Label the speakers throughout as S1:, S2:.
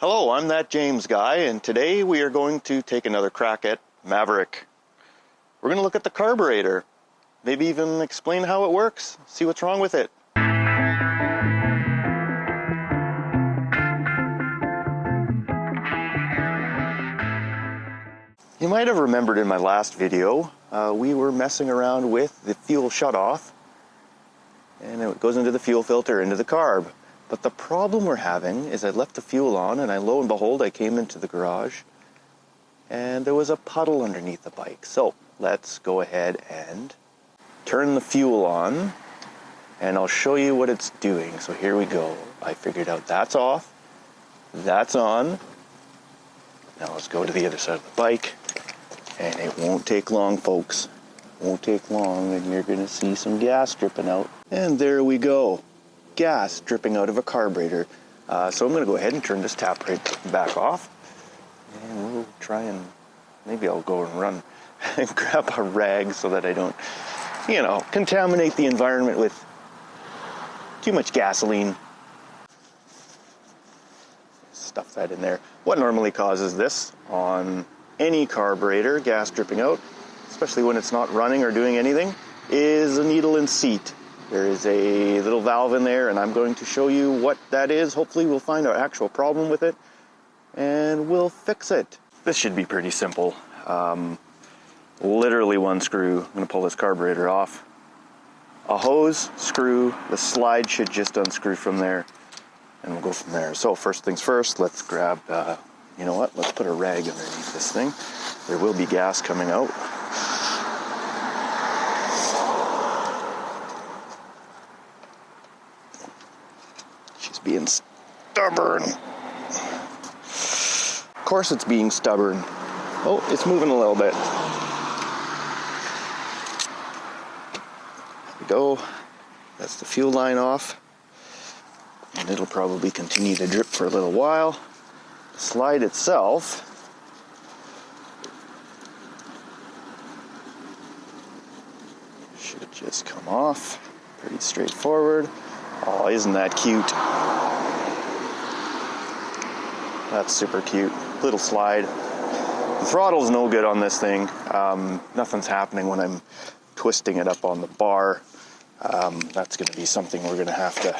S1: Hello, I'm that James guy, and today we are going to take another crack at Maverick. We're going to look at the carburetor, maybe even explain how it works, see what's wrong with it. You might have remembered in my last video, we were messing around with the fuel shutoff, and it goes into the fuel filter, into the carb. But the problem we're having is I left the fuel on, and lo and behold, I came into the garage, and there was a puddle underneath the bike. So let's go ahead and turn the fuel on, and I'll show you what it's doing. So here we go. I figured out that's off, that's on. Now let's go to the other side of the bike, and it won't take long, folks. It won't take long, and you're gonna see some gas dripping out. And there we go. Gas dripping out of a carburetor. So I'm going to go ahead and turn this tap right back off, and we'll try and maybe I'll go and run and grab a rag so that I don't, contaminate the environment with too much gasoline. Stuff that in there. What normally causes this on any carburetor, gas dripping out, especially when it's not running or doing anything, is a needle in seat. There is a little valve in there, and I'm going to show you what that is. Hopefully we'll find an actual problem with it, and we'll fix it. This should be pretty simple. Literally one screw. I'm going to pull this carburetor off. A hose, screw, the slide should just unscrew from there, and we'll go from there. So first things first, let's grab, let's put a rag underneath this thing. There will be gas coming out. Being stubborn. Of course it's being stubborn. Oh, it's moving a little bit. There we go. That's the fuel line off. And it'll probably continue to drip for a little while. The slide itself should just come off. Pretty straightforward. Oh, isn't that cute? That's super cute. Little slide. The throttle's no good on this thing. Nothing's happening when I'm twisting it up on the bar. That's going to be something we're going to have to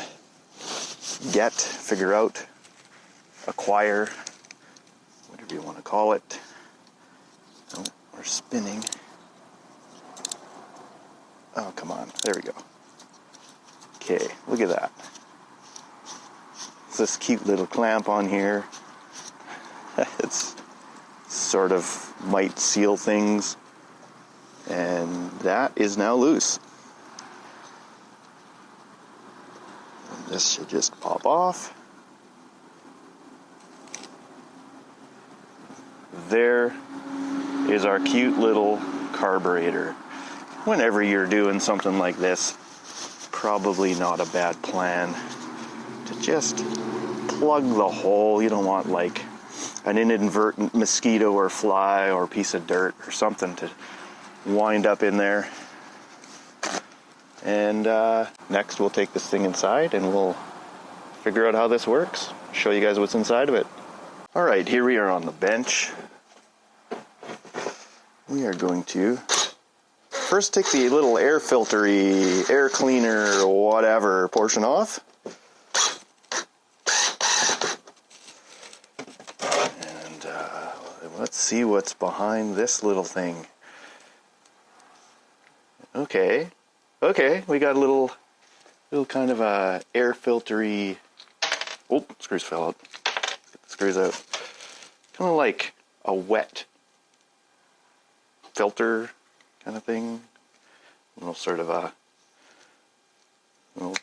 S1: figure out, acquire, whatever you want to call it. Oh, we're spinning. Oh, come on. There we go. Okay, look at that. It's this cute little clamp on here. It's sort of might seal things. And that is now loose. And this should just pop off. There is our cute little carburetor. Whenever you're doing something like this, probably not a bad plan to just plug the hole. You don't want like an inadvertent mosquito or fly or piece of dirt or something to wind up in there. And next we'll take this thing inside and we'll figure out how this works. Show you guys what's inside of it. All right, here we are on the bench. We are going to first take the little air filtery, air cleaner, whatever portion off. And let's see what's behind this little thing. Okay, we got a little kind of a air filtery. Oh, screws fell out. Get the screws out. Kind of like a wet filter kind of thing. A little sort of a little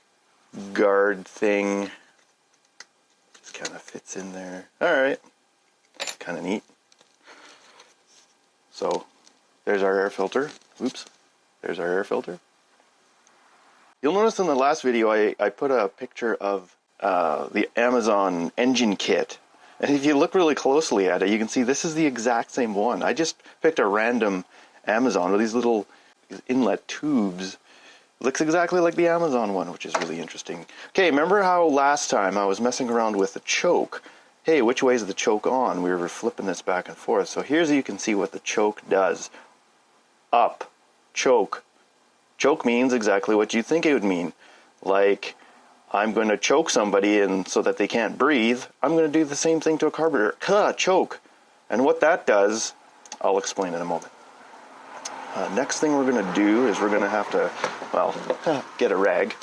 S1: guard thing. Just kind of fits in there. Alright. Kind of neat. So, there's our air filter. Oops. There's our air filter. You'll notice in the last video I put a picture of the Amazon engine kit. And if you look really closely at it, you can see this is the exact same one. I just picked a random Amazon with these little inlet tubes. It looks exactly like the Amazon one, which is really interesting. Okay, remember how last time I was messing around with the choke hey, which way is the choke on? We were flipping this back and forth. So here's you can see what the choke does. Up, choke. Choke means exactly what you think it would mean. Like, I'm going to choke somebody and so that they can't breathe. I'm going to do the same thing to a carburetor. Choke. And what that does, I'll explain in a moment. Next thing we're going to do is we're going to have to, well, get a rag,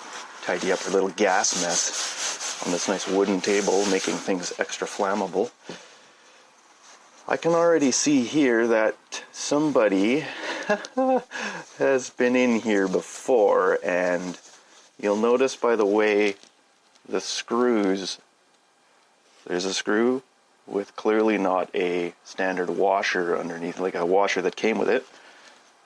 S1: tidy up our little gas mess on this nice wooden table, making things extra flammable. I can already see here that somebody has been in here before, and you'll notice by the way the screws, there's a screw with clearly not a standard washer underneath, like a washer that came with it.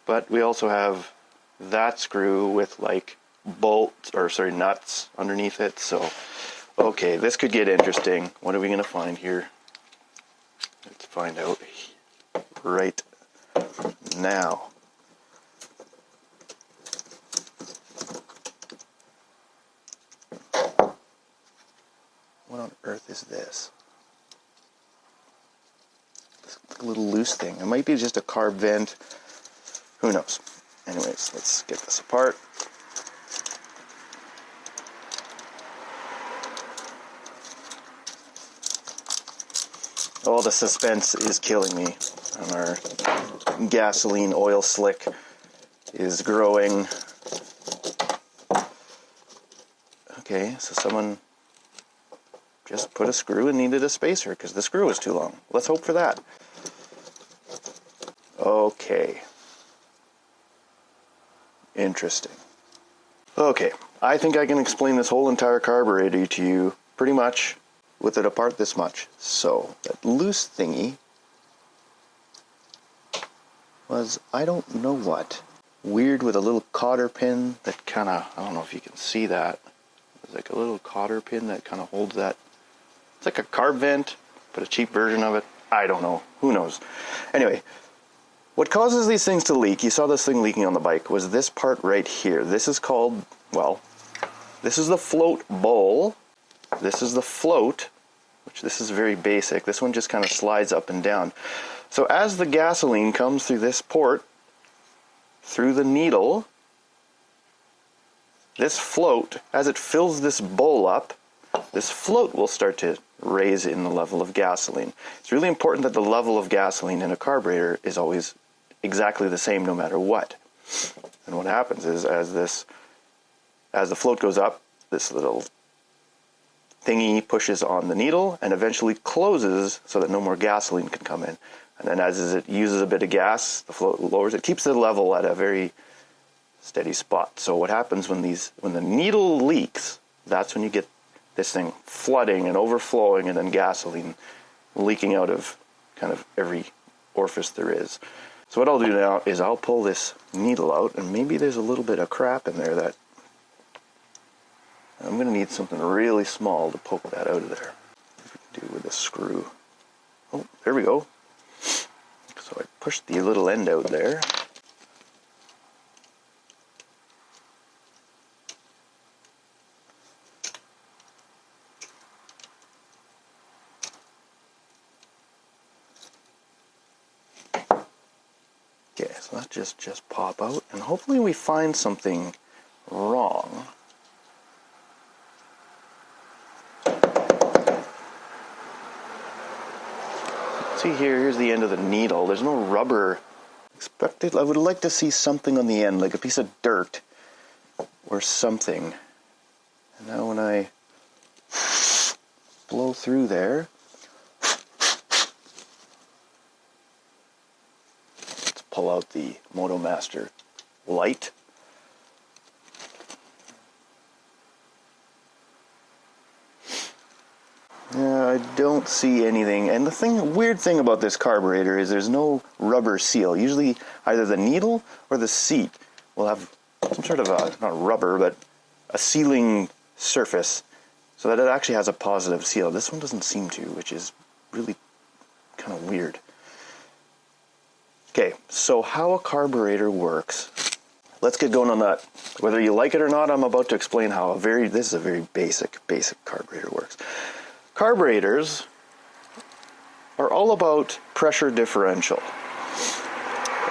S1: But we also have that screw with like nuts underneath it. So, okay, this could get interesting. What are we going to find here? Let's find out right now. What on earth is this? This little loose thing. It might be just a carb vent. Who knows? Anyways, let's get this apart. Oh, the suspense is killing me. And our gasoline oil slick is growing. Okay, so someone just put a screw and needed a spacer because the screw was too long. Let's hope for that. Okay. Interesting. Okay, I think I can explain this whole entire carburetor to you pretty much with it apart this much. So, that loose thingy was, I don't know what, weird with a little cotter pin that kind of, I don't know if you can see that. There's like a little cotter pin that kind of holds that. It's like a carb vent, but a cheap version of it. I don't know. Who knows? Anyway, what causes these things to leak, you saw this thing leaking on the bike, was this part right here. This is called, well, this is the float bowl. This is the float, which this is very basic. This one just kind of slides up and down. So as the gasoline comes through this port, through the needle, this float, as it fills this bowl up, this float will start to raise in the level of gasoline. It's really important that the level of gasoline in a carburetor is always exactly the same no matter what. And what happens is as the float goes up, this little thingy pushes on the needle and eventually closes so that no more gasoline can come in. And then as it uses a bit of gas, the float lowers. It keeps the level at a very steady spot. So what happens when the needle leaks, that's when you get this thing flooding and overflowing and then gasoline leaking out of kind of every orifice there is. So what I'll do now is I'll pull this needle out, and maybe there's a little bit of crap in there that I'm going to need something really small to poke that out of there. If we can do with a screw. Oh, there we go. So I pushed the little end out there. Okay, so that just pop out, and hopefully we find something wrong. See here's the end of the needle. There's no rubber. I would like to see something on the end, like a piece of dirt or something. And now when I blow through there, pull out the MotoMaster light. Yeah, I don't see anything. And the weird thing about this carburetor is there's no rubber seal. Usually either the needle or the seat will have some sort of not rubber, but a sealing surface so that it actually has a positive seal. This one doesn't seem to, which is really kind of weird. Okay, so how a carburetor works. Let's get going on that. Whether you like it or not, I'm about to explain how this is a very basic carburetor works. Carburetors are all about pressure differential.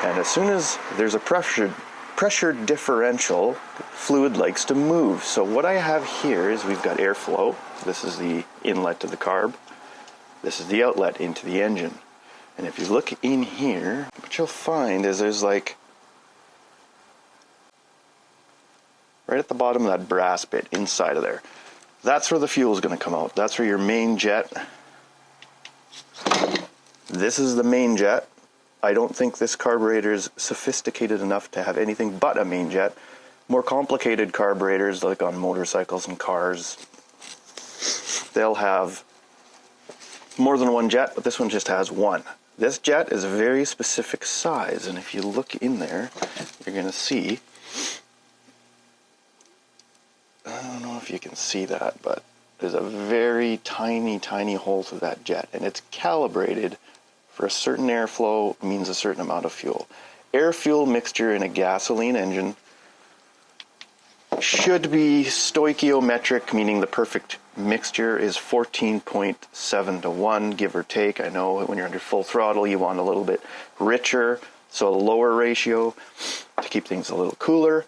S1: And as soon as there's a pressure differential, fluid likes to move. So what I have here is we've got airflow. This is the inlet to the carb. This is the outlet into the engine. And if you look in here, what you'll find is there's like, right at the bottom of that brass bit inside of there, that's where the fuel is going to come out. That's where your main jet. This is the main jet. I don't think this carburetor is sophisticated enough to have anything but a main jet. More complicated carburetors, like on motorcycles and cars, they'll have more than one jet, but this one just has one. This jet is a very specific size, and if you look in there, you're going to see, I don't know if you can see that, but there's a very tiny, tiny hole to that jet, and it's calibrated for a certain airflow means a certain amount of fuel. Air-fuel mixture in a gasoline engine should be stoichiometric, meaning the perfect mixture is 14.7 to 1, give or take. I know when you're under full throttle, you want a little bit richer, so a lower ratio to keep things a little cooler.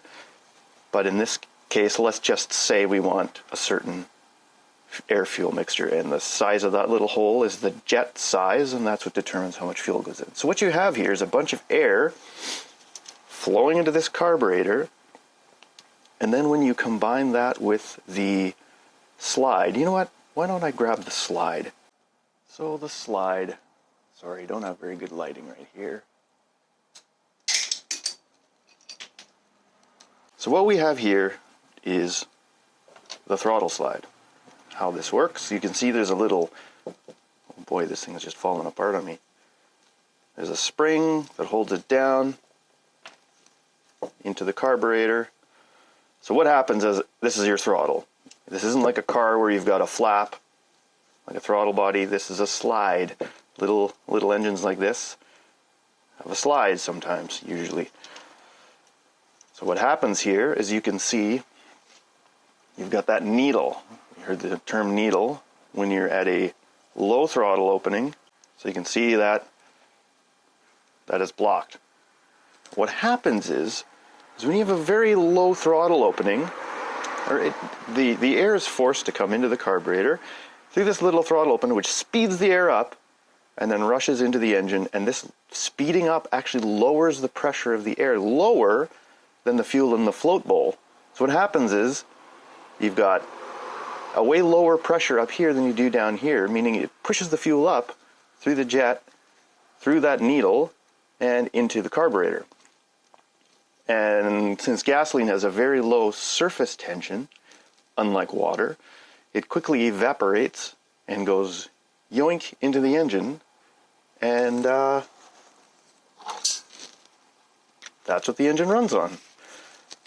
S1: But in this case, let's just say we want a certain air-fuel mixture, and the size of that little hole is the jet size, and that's what determines how much fuel goes in. So what you have here is a bunch of air flowing into this carburetor, and then when you combine that with the slide, you know what? Why don't I grab the slide? So the slide, sorry, don't have very good lighting right here. So what we have here is the throttle slide. How this works, you can see there's a little, oh boy, this thing is just falling apart on me. There's a spring that holds it down into the carburetor. So what happens is, this is your throttle. This isn't like a car where you've got a flap, like a throttle body. This is a slide. Little engines like this have a slide sometimes, usually. So what happens here is you can see you've got that needle. You heard the term needle when you're at a low throttle opening. So you can see that is blocked. What happens is when you have a very low throttle opening, the air is forced to come into the carburetor through this little throttle opener, which speeds the air up and then rushes into the engine, and this speeding up actually lowers the pressure of the air lower than the fuel in the float bowl. So what happens is you've got a way lower pressure up here than you do down here, meaning it pushes the fuel up through the jet, through that needle, and into the carburetor. And since gasoline has a very low surface tension, unlike water, it quickly evaporates and goes yoink into the engine, and that's what the engine runs on.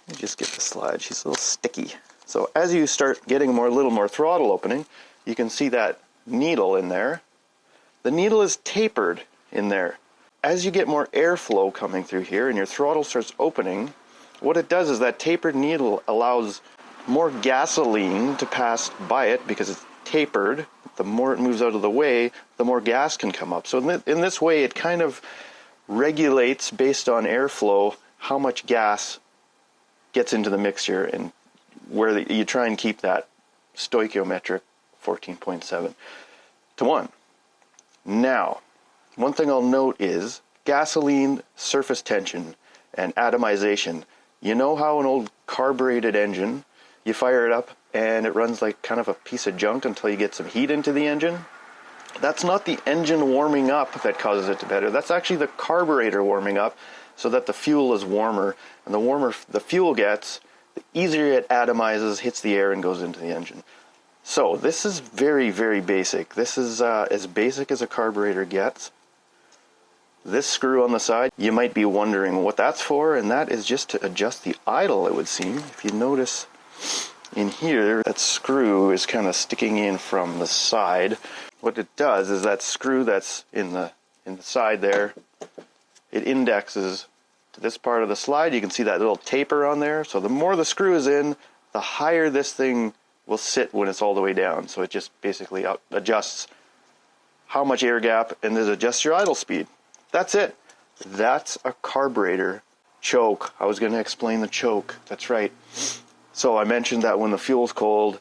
S1: Let me just get the slide. She's a little sticky. So as you start getting a little more throttle opening, you can see that needle in there. The needle is tapered in there. As you get more airflow coming through here and your throttle starts opening, what it does is that tapered needle allows more gasoline to pass by it because it's tapered. The more it moves out of the way, the more gas can come up. So in this way, it kind of regulates based on airflow how much gas gets into the mixture, and where you try and keep that stoichiometric 14.7 to 1. Now, one thing I'll note is gasoline surface tension and atomization. You know how an old carbureted engine, you fire it up and it runs like kind of a piece of junk until you get some heat into the engine? That's not the engine warming up that causes it to better. That's actually the carburetor warming up so that the fuel is warmer. And the warmer the fuel gets, the easier it atomizes, hits the air, and goes into the engine. So this is very, very basic. This is as basic as a carburetor gets. This screw on the side, you might be wondering what that's for, and that is just to adjust the idle, it would seem. If you notice in here, that screw is kind of sticking in from the side. What it does is that screw that's in the side there, it indexes to this part of the slide. You can see that little taper on there. So the more the screw is in, the higher this thing will sit when it's all the way down. So it just basically adjusts how much air gap, and this adjusts your idle speed. That's it. That's a carburetor choke. I was going to explain the choke. That's right. So I mentioned that when the fuel's cold,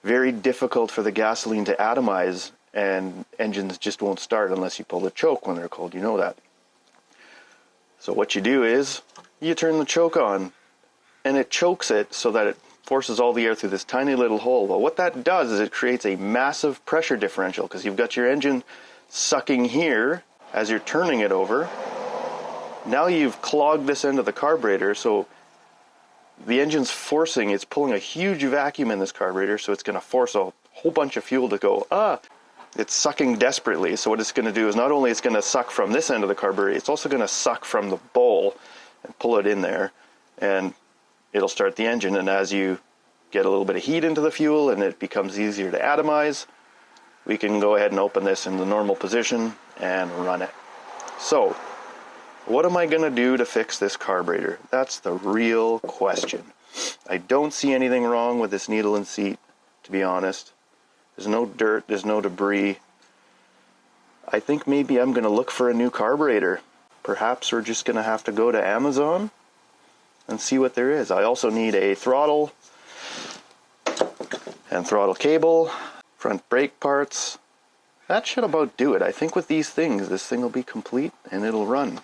S1: very difficult for the gasoline to atomize, and engines just won't start unless you pull the choke when they're cold. You know that. So what you do is you turn the choke on, and it chokes it so that it forces all the air through this tiny little hole. Well, what that does is it creates a massive pressure differential, because you've got your engine sucking here as you're turning it over. Now you've clogged this end of the carburetor, so the engine's forcing, it's pulling a huge vacuum in this carburetor, so it's going to force a whole bunch of fuel to go, it's sucking desperately. So what it's going to do is not only it's going to suck from this end of the carburetor, it's also going to suck from the bowl and pull it in there, and it'll start the engine. And as you get a little bit of heat into the fuel and it becomes easier to atomize, we can go ahead and open this in the normal position and run it. So what am I going to do to fix this carburetor? That's the real question. I don't see anything wrong with this needle and seat, to be honest. There's no dirt, there's no debris. I think maybe I'm going to look for a new carburetor. Perhaps we're just going to have to go to Amazon and see what there is. I also need a throttle and throttle cable, front brake parts. That should about do it. I think with these things, this thing will be complete and it'll run.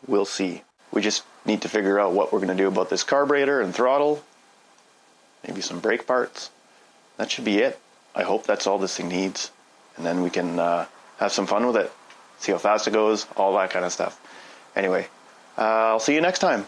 S1: We'll see. We just need to figure out what we're going to do about this carburetor and throttle. Maybe some brake parts. That should be it. I hope that's all this thing needs. And then we can have some fun with it. See how fast it goes, all that kind of stuff. Anyway, I'll see you next time.